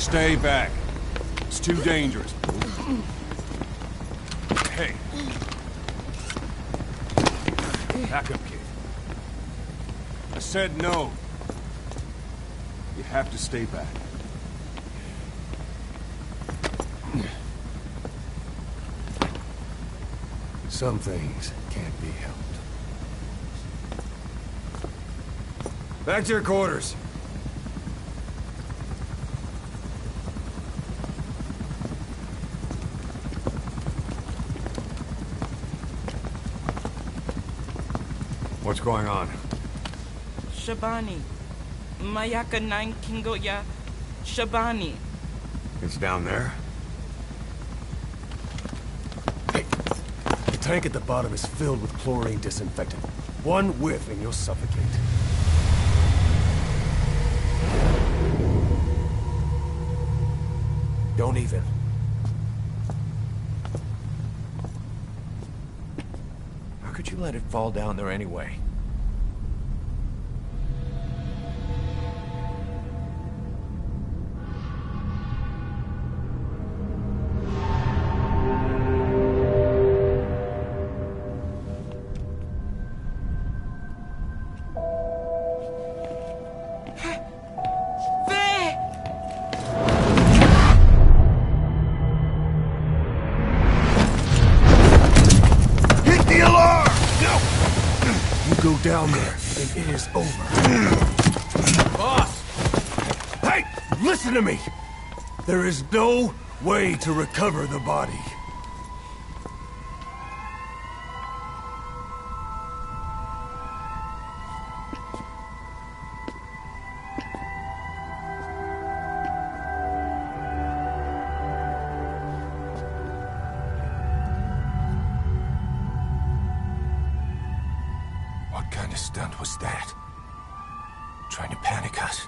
Stay back. It's too dangerous. Hey. Back up, kid. I said no. You have to stay back. Some things can't be helped. Back to your quarters. What's going on? Shabani. Mayaka 9 Kingo ya Shabani. It's down there. Hey, the tank at the bottom is filled with chlorine disinfectant. One whiff and you'll suffocate. Don't even. How could you let it fall down there anyway? Go down there, and it is over. Boss! Hey! Listen to me! There is no way to recover the body. What kind of stunt was that? Trying to panic us?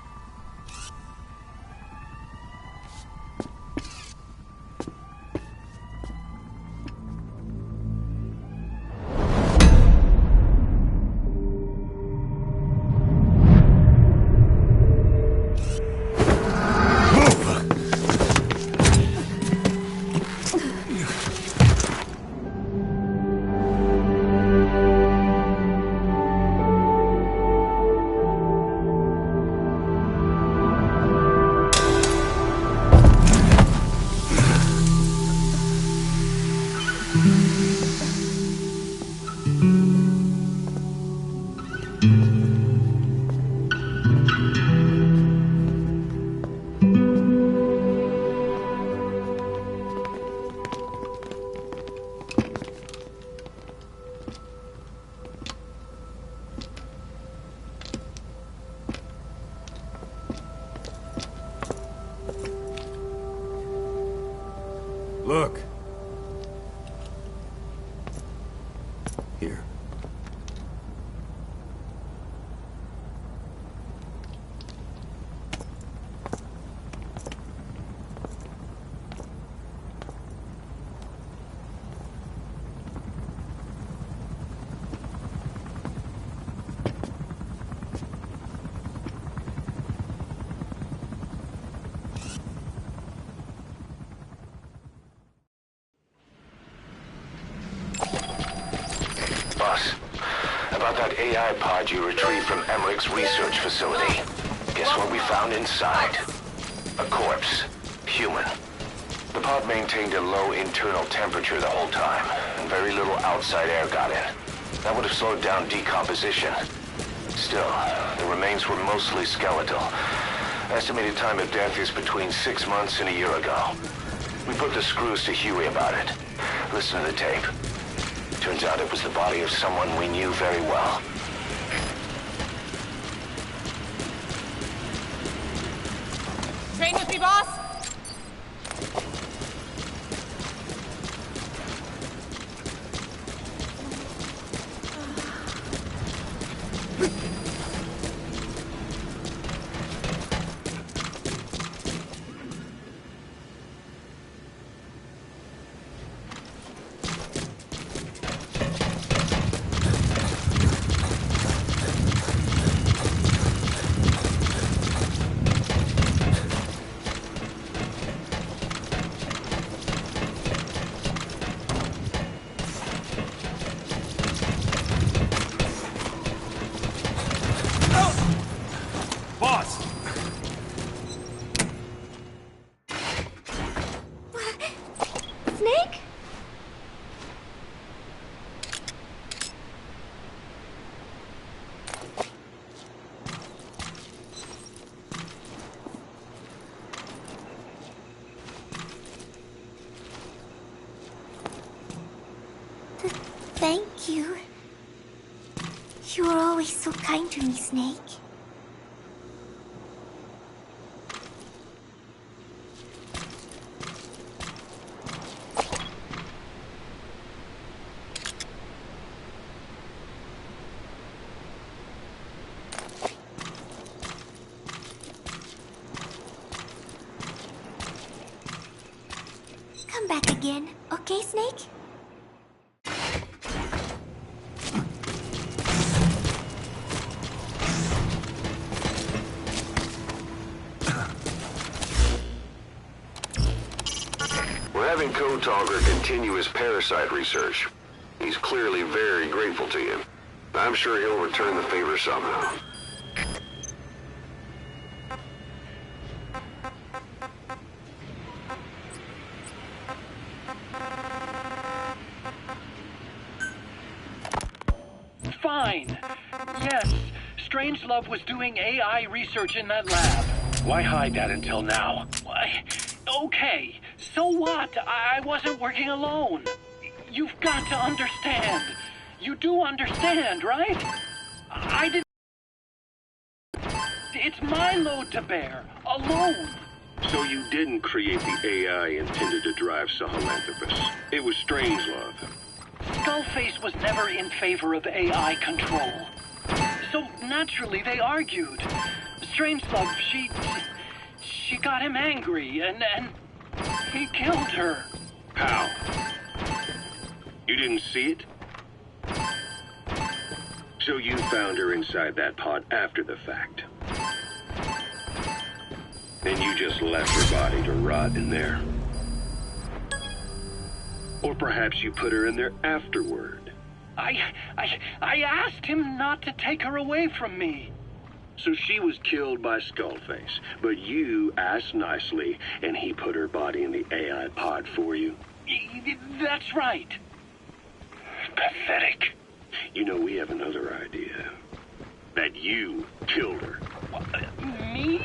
Look. Here. Boss, about that AI pod you retrieved from Emmerich's research facility. Guess what we found inside? A corpse. Human. The pod maintained a low internal temperature the whole time, and very little outside air got in. That would have slowed down decomposition. Still, the remains were mostly skeletal. Estimated time of death is between 6 months and a year ago. We put the screws to Huey about it. Listen to the tape. Turns out it was the body of someone we knew very well. Train with me, boss! Thank you. You were always so kind to me, Snake. Come back again, okay, Snake? We're having Code Talker continue his parasite research. He's clearly very grateful to you. I'm sure he'll return the favor somehow. Fine. Yes, Strangelove was doing AI research in that lab. Why hide that until now? Why? Okay, so what? I wasn't working alone. You've got to understand. You do understand, right? I didn't... It's my load to bear, alone. So you didn't create the AI intended to drive Sahelanthropus. It was Strangelove. Skullface was never in favor of AI control. So naturally they argued. Strangelove, she got him angry and he killed her. How? You didn't see it? So you found her inside that pod after the fact. And you just left her body to rot in there. Or perhaps you put her in there afterward. I asked him not to take her away from me. So she was killed by Skullface, but you asked nicely, and he put her body in the AI pod for you? That's right. Pathetic. You know, we have another idea. That you killed her. Me?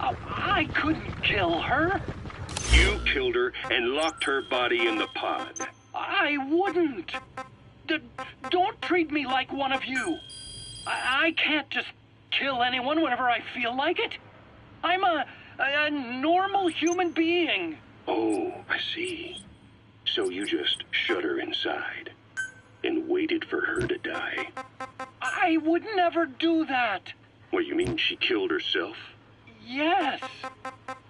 I couldn't kill her. You killed her and locked her body in the pod. I wouldn't. Don't treat me like one of you. I can't just kill anyone whenever I feel like it. I'm a normal human being. Oh, I see. So you just shut her inside and waited for her to die. I would never do that. What, you mean she killed herself? Yes.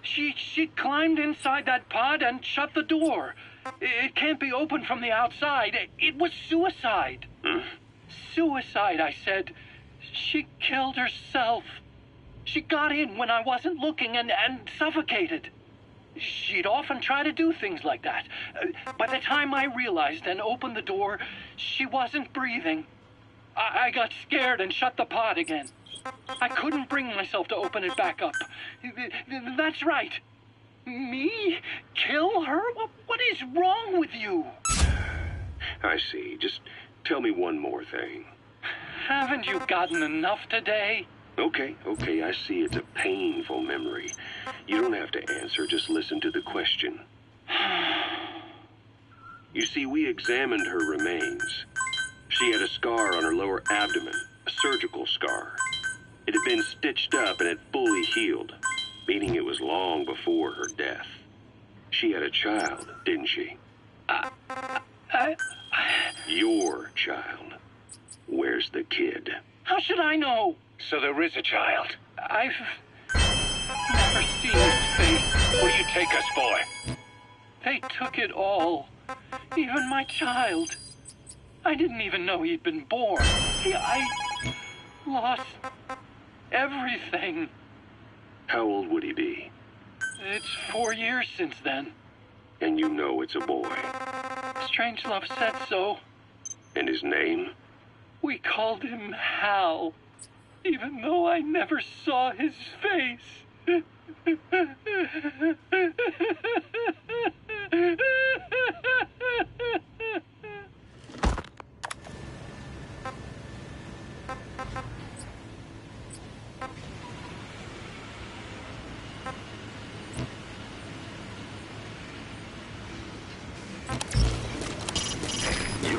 She climbed inside that pod and shut the door. It can't be opened from the outside. It was suicide. Suicide, I said. She killed herself. She got in when I wasn't looking and suffocated. She'd often try to do things like that. By the time I realized and opened the door, she wasn't breathing. I got scared and shut the pod again. I couldn't bring myself to open it back up. That's right. Me? Kill her? What is wrong with you? I see. Just tell me one more thing. Haven't you gotten enough today? Okay, I see it's a painful memory. You don't have to answer, just listen to the question. You see, we examined her remains. She had a scar on her lower abdomen, a surgical scar. It had been stitched up and had fully healed, meaning it was long before her death. She had a child, didn't she? Your child. Where's the kid? How should I know? So there is a child. I've never seen his face. What do you take us for? They took it all. Even my child. I didn't even know he'd been born. I lost everything. How old would he be? It's 4 years since then. And you know it's a boy. Strangelove said so. And his name? We called him Hal, even though I never saw his face. You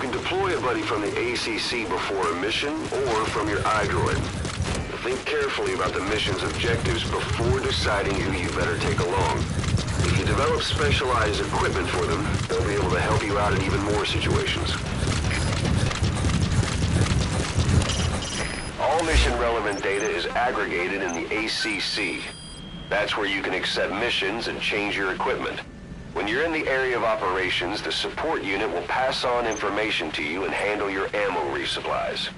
can deploy a bunch somebody from the ACC before a mission or from your iDroid. Think carefully about the mission's objectives before deciding who you better take along. If you develop specialized equipment for them, they'll be able to help you out in even more situations. All mission-relevant data is aggregated in the ACC. That's where you can accept missions and change your equipment. When you're in the area of operations, the support unit will pass on information to you and handle your ammo resupplies.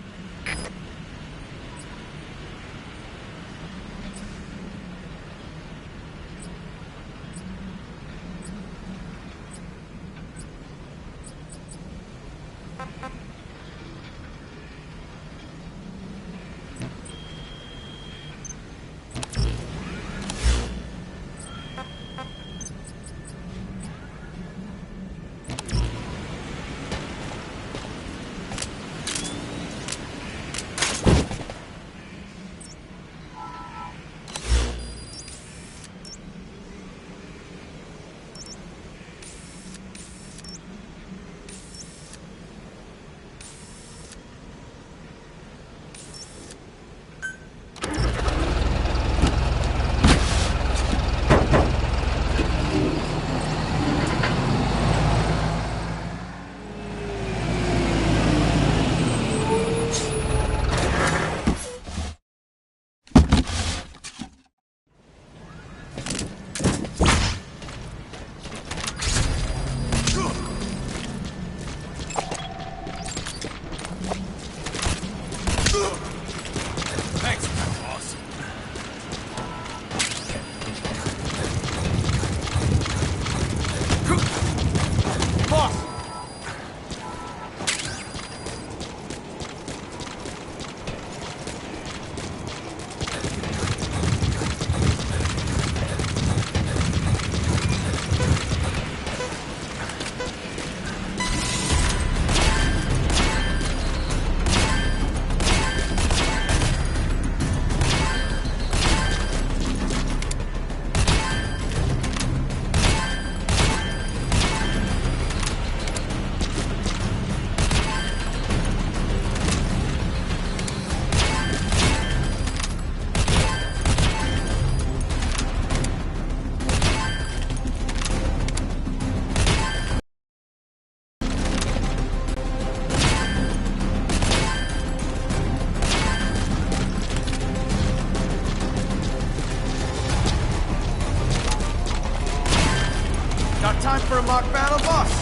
Time for a mock battle, boss!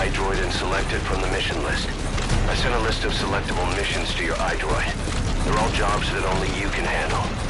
iDroid and select it from the mission list. I sent a list of selectable missions to your iDroid. They're all jobs that only you can handle.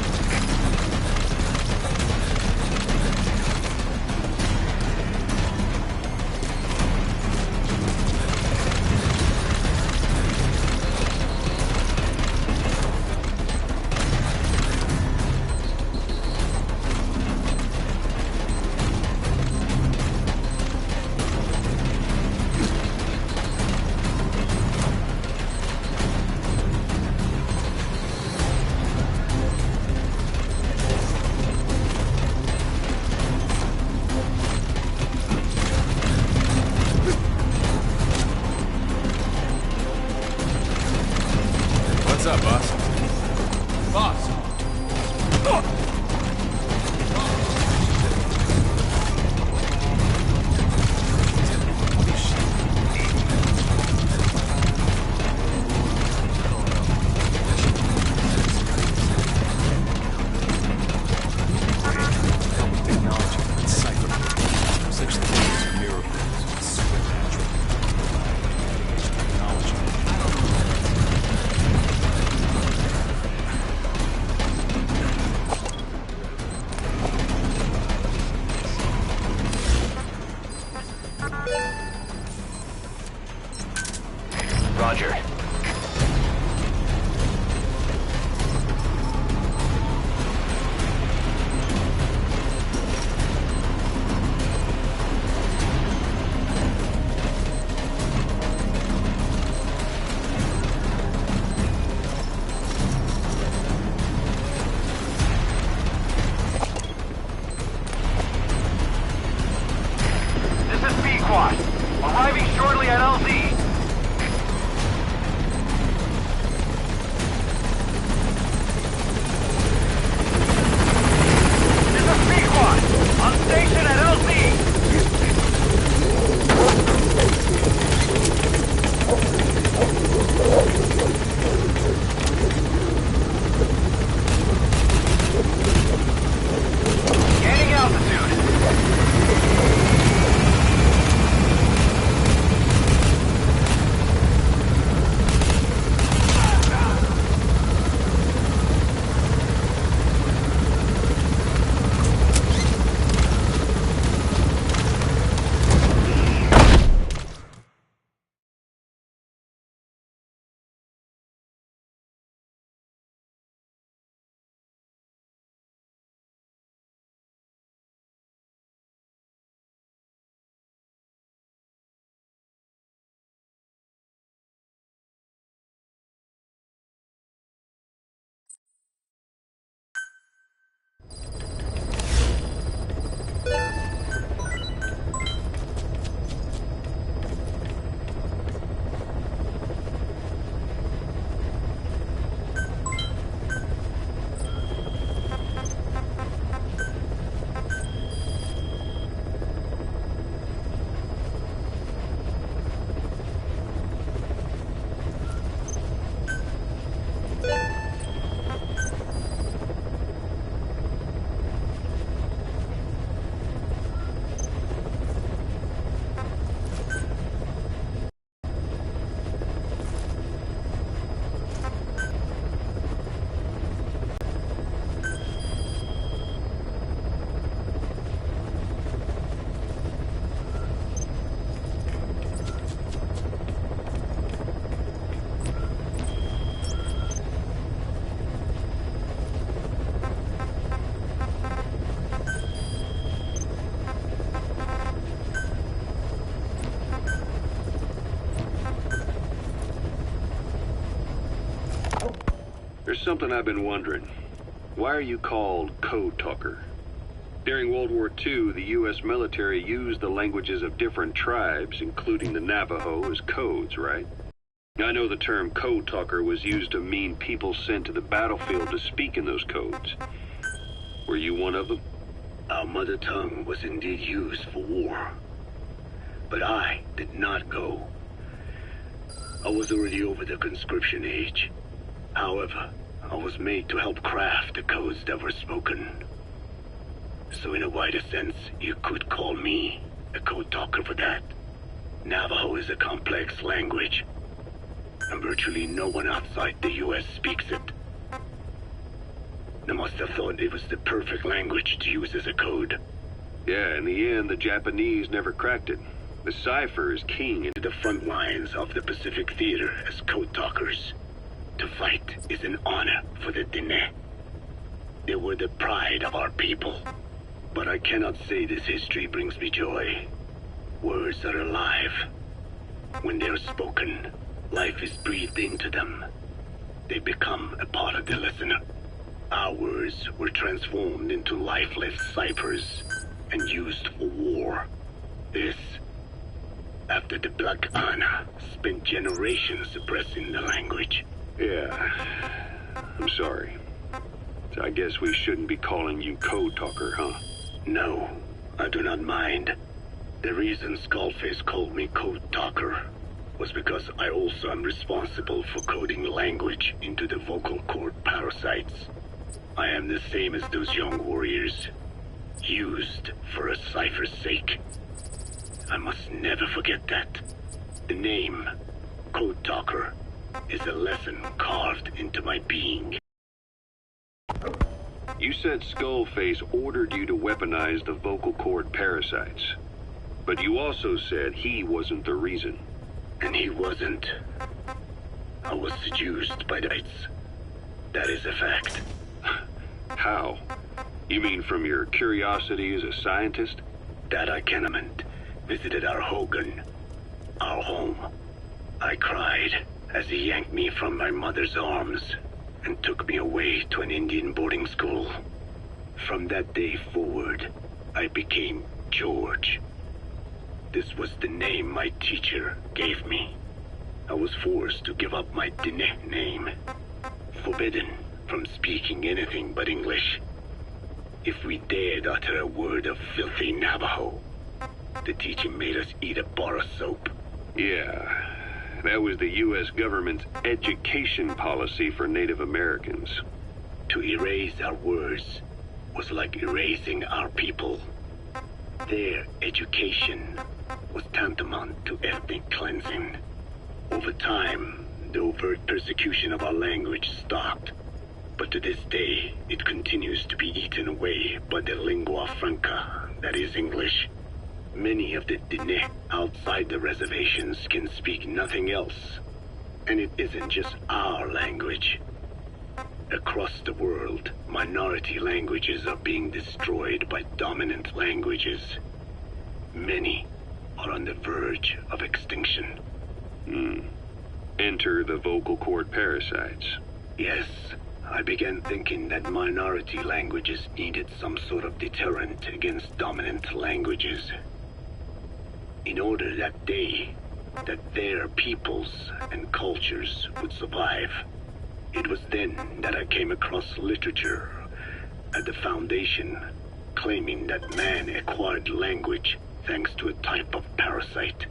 something I've been wondering. Why are you called code talker? During World War II, the U.S. military used the languages of different tribes, including the Navajo, as codes, right? I know the term code talker was used to mean people sent to the battlefield to speak in those codes. Were you one of them? Our mother tongue was indeed used for war. But I did not go. I was already over the conscription age. However, I was made to help craft the codes that were spoken. So in a wider sense, you could call me a code talker for that. Navajo is a complex language, and virtually no one outside the U.S. speaks it. They must have thought it was the perfect language to use as a code. Yeah, in the end, the Japanese never cracked it. The cipher is king into the front lines of the Pacific Theater as code talkers. To fight is an honor for the Diné. They were the pride of our people. But I cannot say this history brings me joy. Words are alive. When they are spoken, life is breathed into them. They become a part of the listener. Our words were transformed into lifeless ciphers and used for war. This, after the Black Ana spent generations suppressing the language. Yeah, I'm sorry. So I guess we shouldn't be calling you code talker, huh? No, I do not mind. The reason Skullface called me code talker was because I also am responsible for coding language into the vocal cord parasites. I am the same as those young warriors, used for a cipher's sake. I must never forget that. The name, Code Talker, is a lesson carved into my being. You said Skullface ordered you to weaponize the vocal cord parasites. But you also said he wasn't the reason. And he wasn't. I was seduced by the lights. That is a fact. How? You mean from your curiosity as a scientist? That I can amend. Visited our Hogan, our home. I cried as he yanked me from my mother's arms and took me away to an Indian boarding school. From that day forward, I became George. This was the name my teacher gave me. I was forced to give up my Diné name, forbidden from speaking anything but English. If we dared utter a word of filthy Navajo, the teacher made us eat a bar of soap. Yeah, that was the U.S. government's education policy for Native Americans. To erase our words was like erasing our people. Their education was tantamount to ethnic cleansing. Over time, the overt persecution of our language stopped. But to this day, it continues to be eaten away by the lingua franca, that is English. Many of the Diné outside the reservations can speak nothing else. And it isn't just our language. Across the world, minority languages are being destroyed by dominant languages. Many are on the verge of extinction. Enter the vocal cord parasites. Yes, I began thinking that minority languages needed some sort of deterrent against dominant languages. In order that their peoples and cultures would survive. It was then that I came across literature at the Foundation claiming that man acquired language thanks to a type of parasite,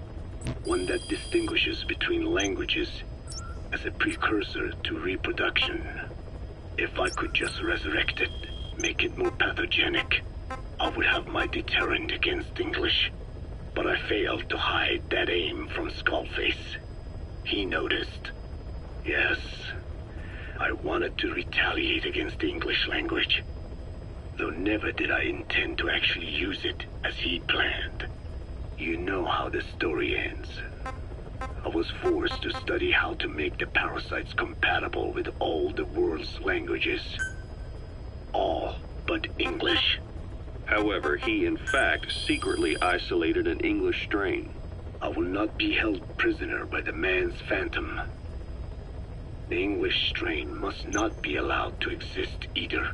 one that distinguishes between languages as a precursor to reproduction. If I could just resurrect it, make it more pathogenic, I would have my deterrent against English. But I failed to hide that aim from Skullface. He noticed. Yes, I wanted to retaliate against the English language, though never did I intend to actually use it as he planned. You know how the story ends. I was forced to study how to make the parasites compatible with all the world's languages. All but English. However, he in fact secretly isolated an English strain. I will not be held prisoner by the man's phantom. The English strain must not be allowed to exist either.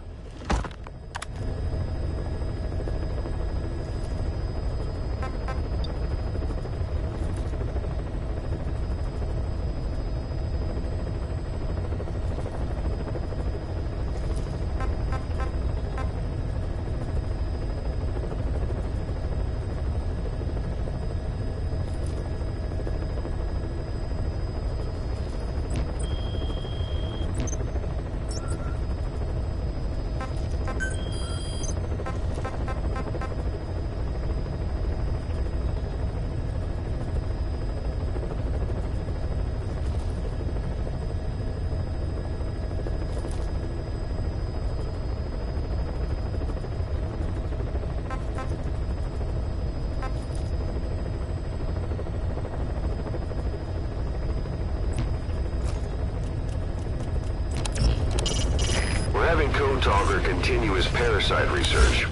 Having Code Talker continue his parasite research.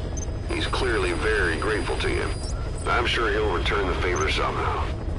He's clearly very grateful to you. I'm sure he'll return the favor somehow.